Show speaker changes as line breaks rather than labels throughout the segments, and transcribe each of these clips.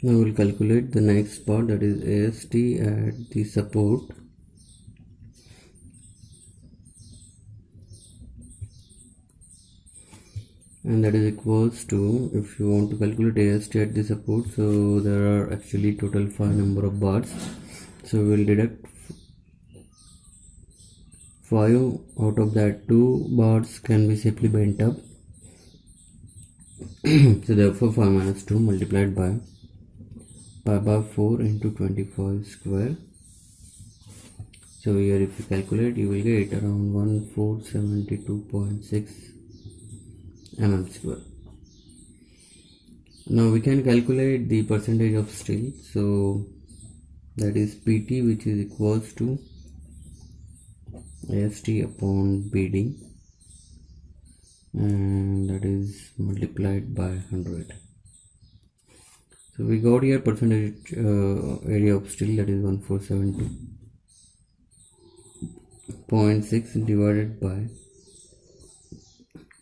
Now we'll calculate the next part, that is AST at the support. And that is equals to, if you want to calculate AST at the support, so there are actually total 5 number of bars. So we will deduct 5 out of that. 2 bars can be simply bent up. So therefore 5 minus 2 multiplied by pi by 4 into 25 square. So here if you calculate, you will get around 1472.6 mm square. Now we can calculate the percentage of steel. So that is PT, which is equals to AST upon BD, and that is multiplied by 100. So we got here percentage area of steel, that is 1472.6 divided by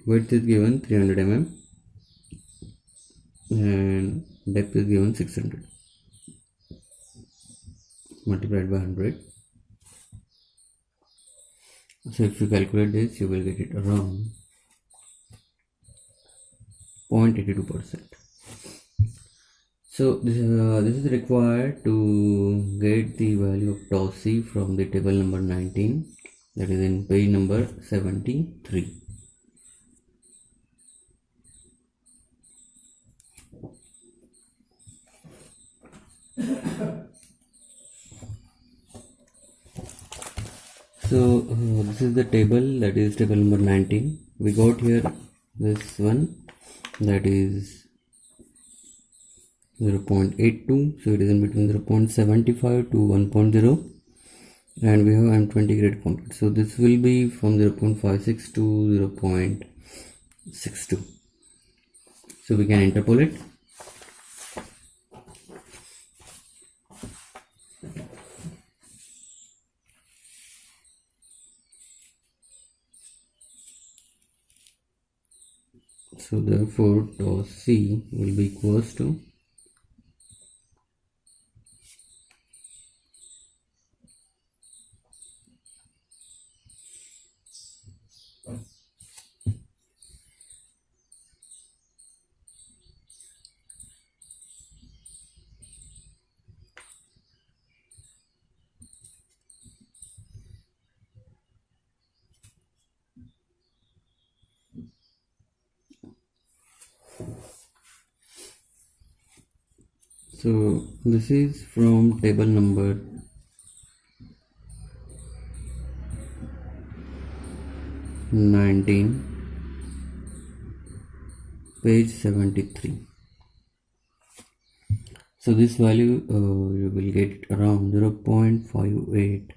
width is given 300 mm and depth is given 600, multiplied by 100. So if you calculate this, you will get it around 0.82%. So this is required to get the value of tau C from the table number 19, that is in page number 73. So this is the table, that is table number 19. We got here this one, that is 0.82, so it is in between 0.75 to 1.0, and we have M20 grade concrete, so this will be from 0.56 to 0.62. So we can interpolate. So therefore tau C will be equals to So this is from table number 19, page 73. So this value you will get it around 0.58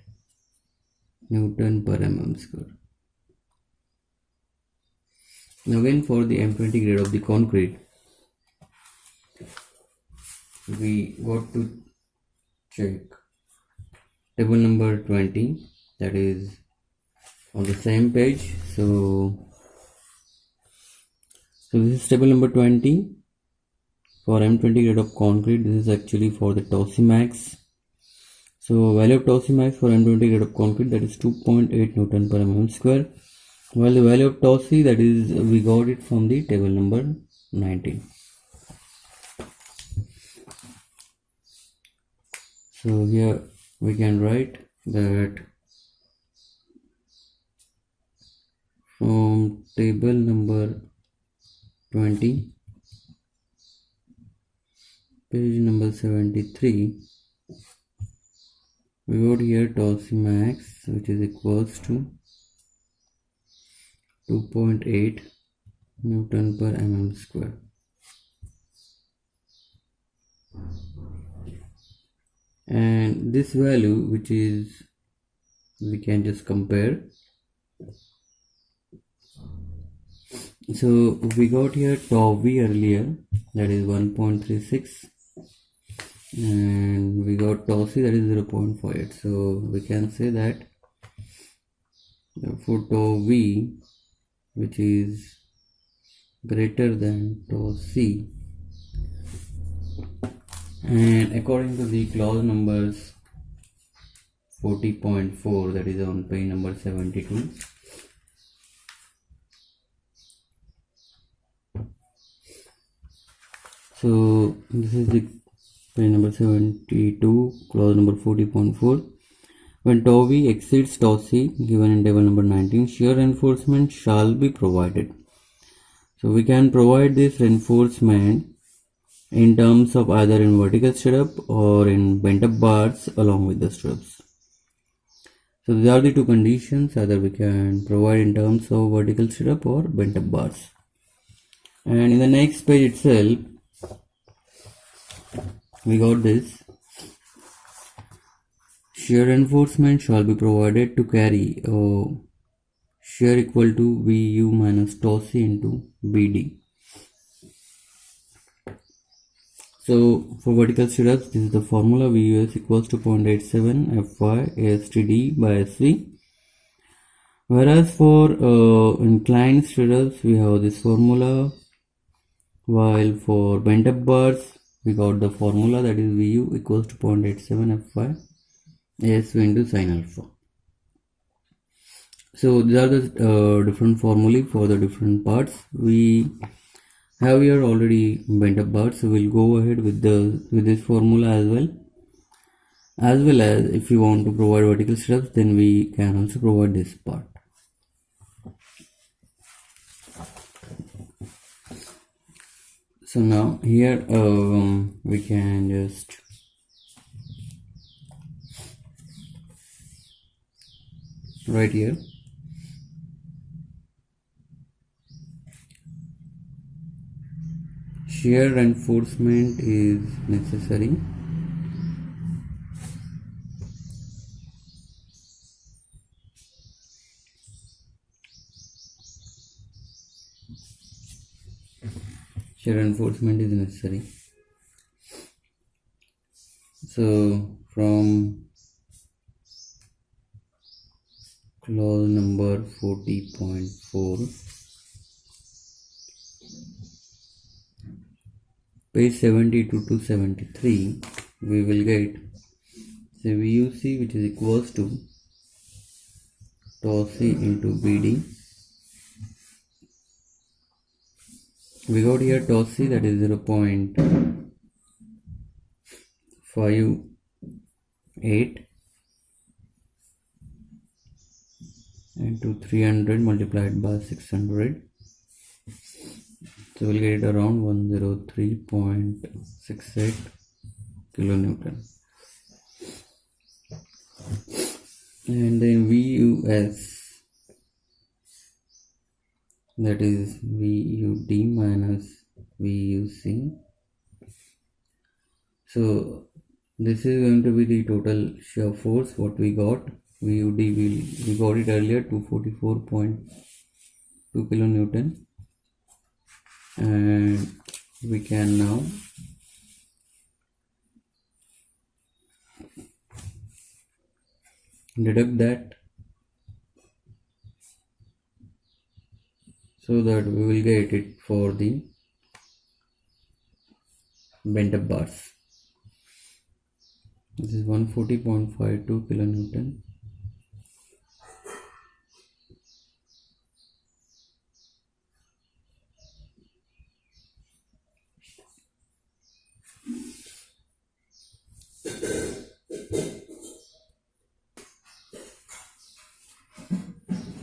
Newton per mm square. Now again, for the M20 grade of the concrete, we got to check table number 20, that is on the same page. So this is table number 20 for M20 grade of concrete. This is actually for the tau C max. So value of tau C max for M20 grade of concrete, that is 2.8 Newton per mm square, while the value of tau C, that is we got it from the table number 19. So here we can write that from table number 20, page number 73, we got here tau C max, which is equals to 2.8 Newton per mm square. And this value, which is, we can just compare. So we got here tau V earlier, that is 1.36, and we got tau C, that is 0.48. So we can say that for tau V, which is greater than tau C, And according to the clause numbers 40.4, that is on page number 72, so this is the page number 72, clause number 40.4. When tau v exceeds tau c given in table number 19, shear reinforcement shall be provided. So we can provide this reinforcement in terms of either in vertical stirrup or in bent up bars along with the stirrups. So these are the two conditions, either we can provide in terms of vertical stirrup or bent up bars. And in the next page itself, we got this: shear reinforcement shall be provided to carry shear equal to Vu minus tau c into Bd. So for vertical stirrups, this is the formula: Vus equals to 0.87 Fy ASTD by Sv. Whereas for inclined stirrups, we have this formula, while for bent up bars, we got the formula, that is Vu equals to 0.87 Fy ASV into sin alpha. So these are the different formulae for the different parts. We have here already bent up bars, so we'll go ahead with this formula as well. As well as if you want to provide vertical stirrups, then we can also provide this part. So now here we can just write here shear reinforcement is necessary So from clause number 40.4, page 72 to 73, we will get say VUC, which is equals to tau c into BD. We got here tau c, that is 0.58 into 300 multiplied by 600. So we'll get it around 103.68 kilonewton. And then VUS, that is VUD minus VUC. So this is going to be the total shear force what we got. VUD, we got it earlier, 244.2 kilonewton, and we can now deduct that, so that we will get it for the bent up bars. This is 140.52 kilonewton.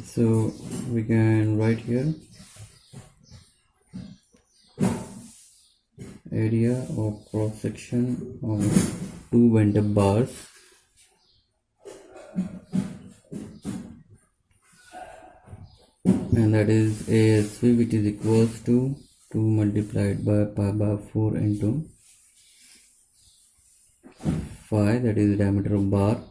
So we can write here area of cross section of two bent up bars and that is ASV, which is equals to 2 multiplied by pi by 4 into phi, that is the diameter of bar,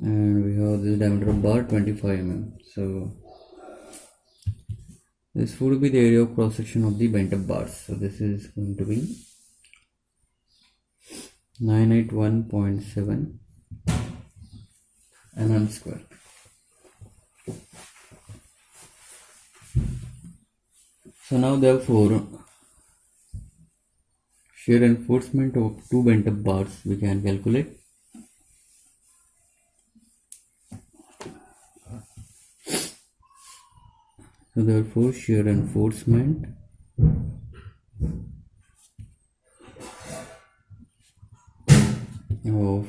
and we have this diameter of bar 25 mm. So this would be the area of cross section of the bent up bars. So this is going to be 981.7 mm square. So now therefore shear reinforcement of two bent up bars we can calculate. So therefore shear reinforcement of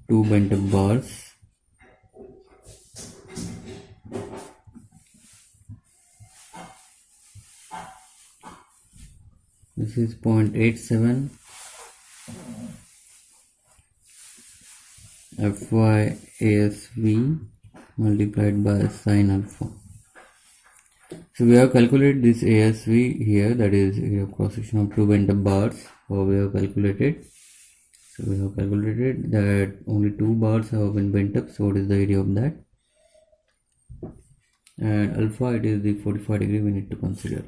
two bent up bars this is 0.87 Fy ASV multiplied by sine alpha. So we have calculated this ASV here, that is area of cross section of two bent up bars. Or we have calculated. So we have calculated that only two bars have been bent up. So what is the area of that? And alpha, it is the 45 degree we need to consider.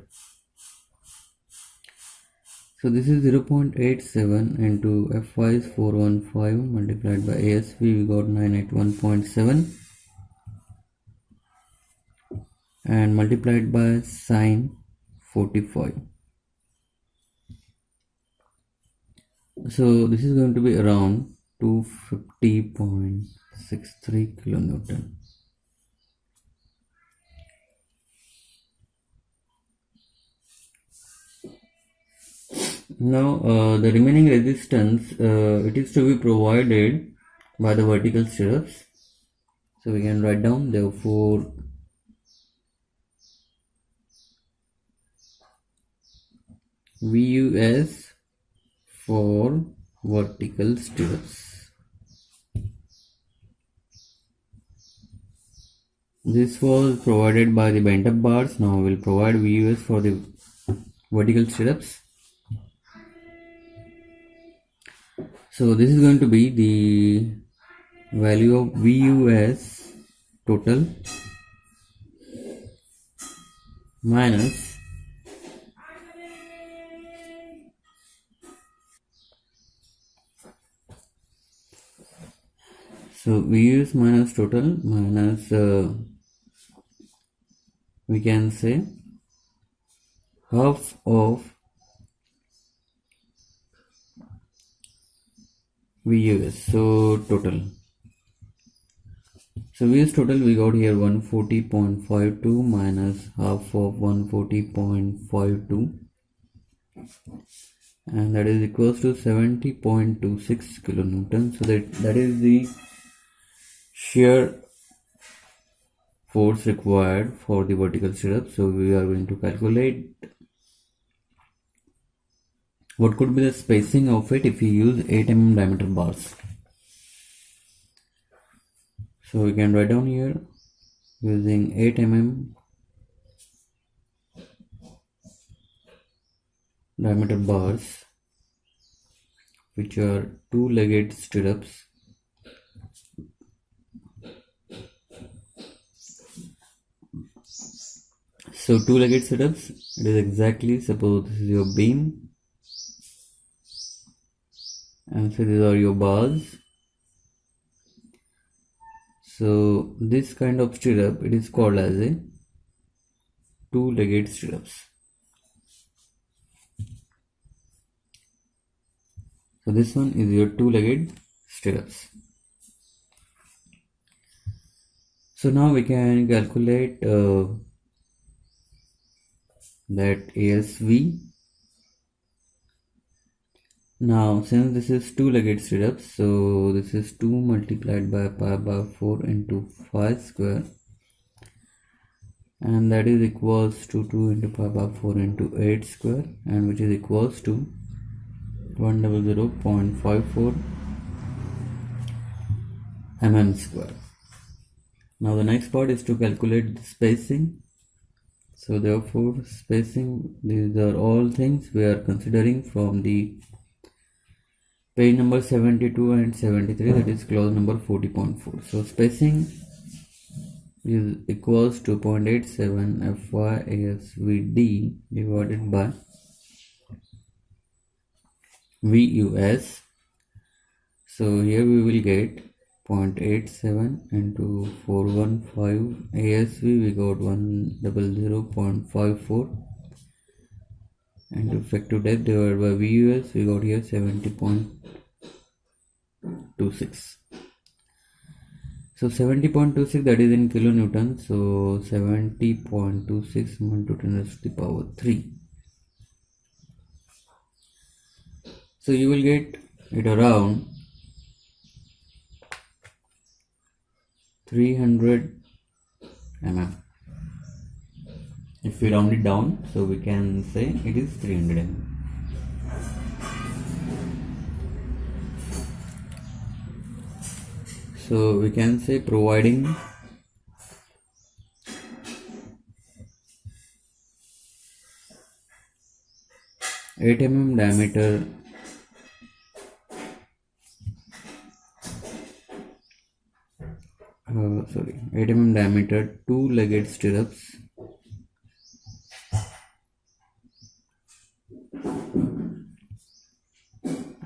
So this is 0.87 into Fy is 415 multiplied by ASV, we got 981.7 and multiplied by sine 45. So this is going to be around 250.63 kilonewton. Now the remaining resistance, it is to be provided by the vertical stirrups. So we can write down, therefore VUS for vertical stirrups. This was provided by the bent up bars. Now we will provide VUS for the vertical stirrups. So this is going to be the value of VUS total minus VUS minus total minus we can say half of VUS, so total. So VUS total we got here 140.52 minus half of 140.52 and that is equals to 70.26 kilonewton. So that is the shear force required for the vertical stirrup. So we are going to calculate what could be the spacing of it if we use 8 mm diameter bars. So we can write down here using 8 mm diameter bars, which are two-legged stirrups. So two-legged stirrups, it is exactly, suppose this is your beam and so these are your bars. So this kind of stirrup, it is called as a two-legged stirrups. So this one is your two-legged stirrups. So now we can calculate that ASV. Now since this is two-legged stirrups, so this is 2 multiplied by pi by 4 into 5 square, and that is equals to 2 into pi by 4 into 8 square, and which is equals to 100.54 mm square. Now the next part is to calculate the spacing. So therefore spacing, these are all things we are considering from the page number 72 and 73, that is clause number 40.4. So spacing is equals to 0.87 Fy ASVD divided by VUS. So here we will get 0.87 into 415 ASV, we got 100.54 and effective depth divided by VUS, we got here 70.26. So 70.26, that is in kilonewton. So 70.26 into 10 raised to the power 3. So you will get it around 300 mm. If we round it down, so we can say it is 300 mm. So we can say providing 8 mm diameter 8 mm diameter 2-legged stirrups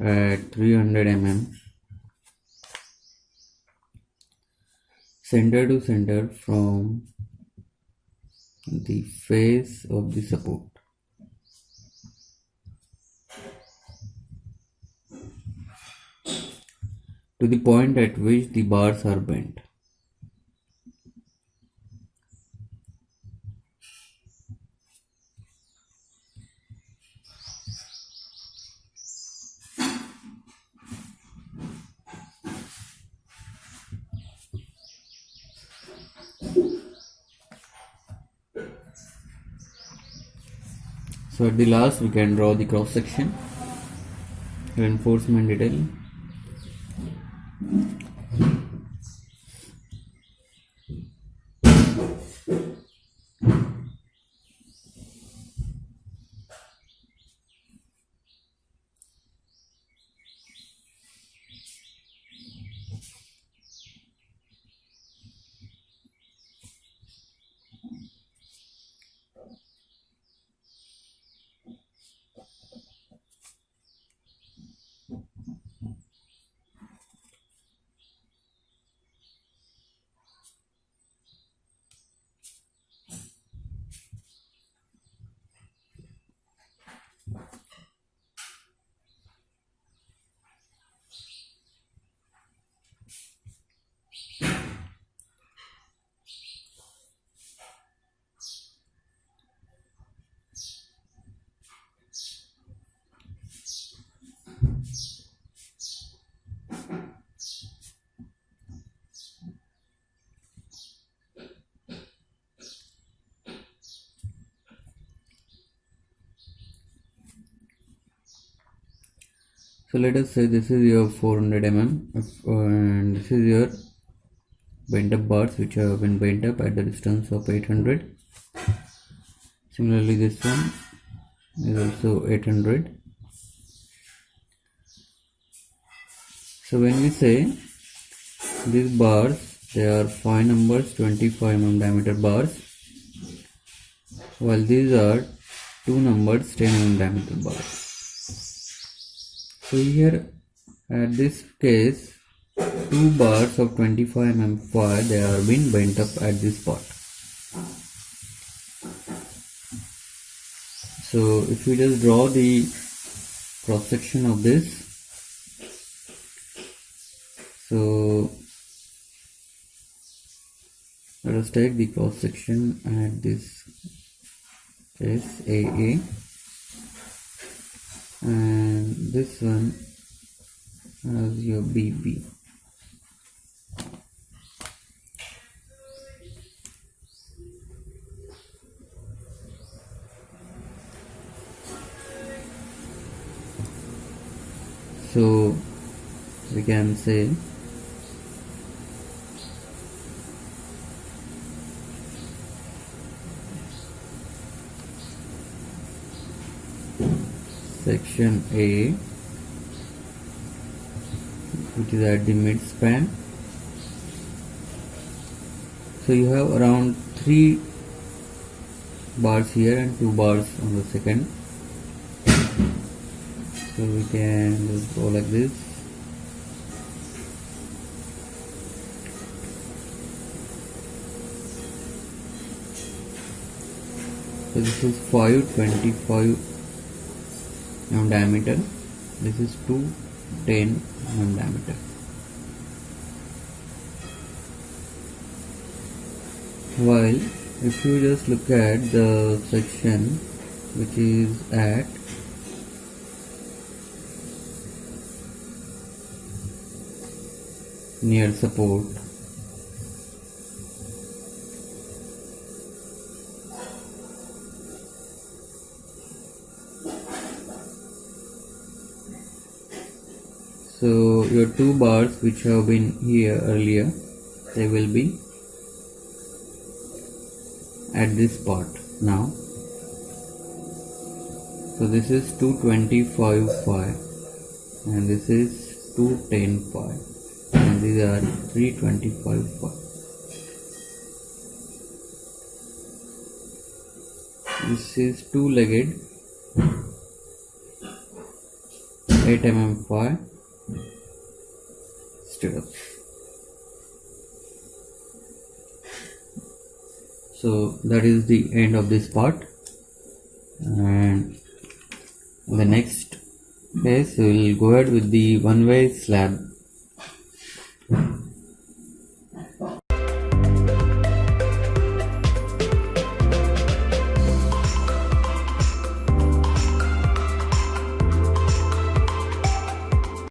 at 300 mm center to center from the face of the support. To the point at which the bars are bent. So at the last, we can draw the cross section, reinforcement detail. So let us say this is your 400 mm and this is your bent up bars which have been bent up at the distance of 800. Similarly, this one is also 800. So when we say these bars, they are 5 numbers 25 mm diameter bars, while these are 2 numbers 10 mm diameter bars. So here at this case 2 bars of 25 mm wire, they are being bent up at this part. So if we just draw the cross section of this, so let us take the cross section at this case AA, and this one as your BB. So we can say section A, which is at the mid span. So you have around 3 bars here and 2 bars on the second. So we can just go like this. So this is 525 mm diameter. This is 210 mm diameter. While if you just look at the section which is at near support, so your two bars which have been here earlier, they will be at this part now. So this is 225.5 and this is 210.5 and these are 325.5. This is two-legged 8 mm 5 stirrups. So that is the end of this part, and the next case we will go ahead with the one-way slab.